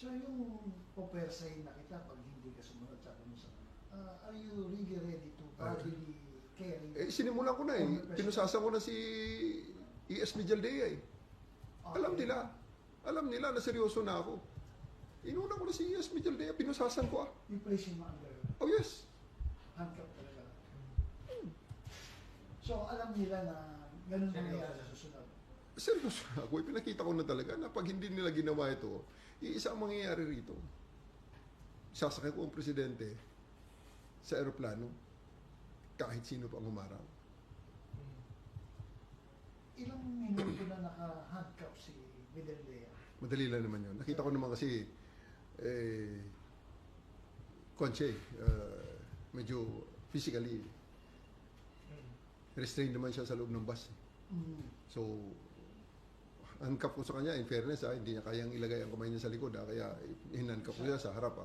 So yung pupersahin na kita pag hindi ka sumunod sa kung saan, are you really ready to bodily carry? Sinimulan ko na eh. Pinusasan ko na si E.S. Mijaldea eh. Alam nila. Alam nila na seryoso na ako. Inuna ko na si E.S. Mijaldea, pinusasan ko ah. You place him under Oh yes. handcuff talaga. So alam nila na ganun mangyayari sa susunod. Seryoso na ako. Pinakita ko na talaga na pag hindi nila ginawa ito, iisa ang mangyayari rito. Sasakay ko ang presidente sa aeroplano kahit sino pa ang umaraw. Ilang minuto na naka-handcuff si Midaldea? Madali lang naman yun. Nakita ko naman kasi Conche, medyo physically restrained naman siya sa loob ng bus. So, handcuff ko sa kanya, in fairness, hindi niya kayang ilagay ang kamay niya sa likod, kaya hinandcuff ko siya sa harap.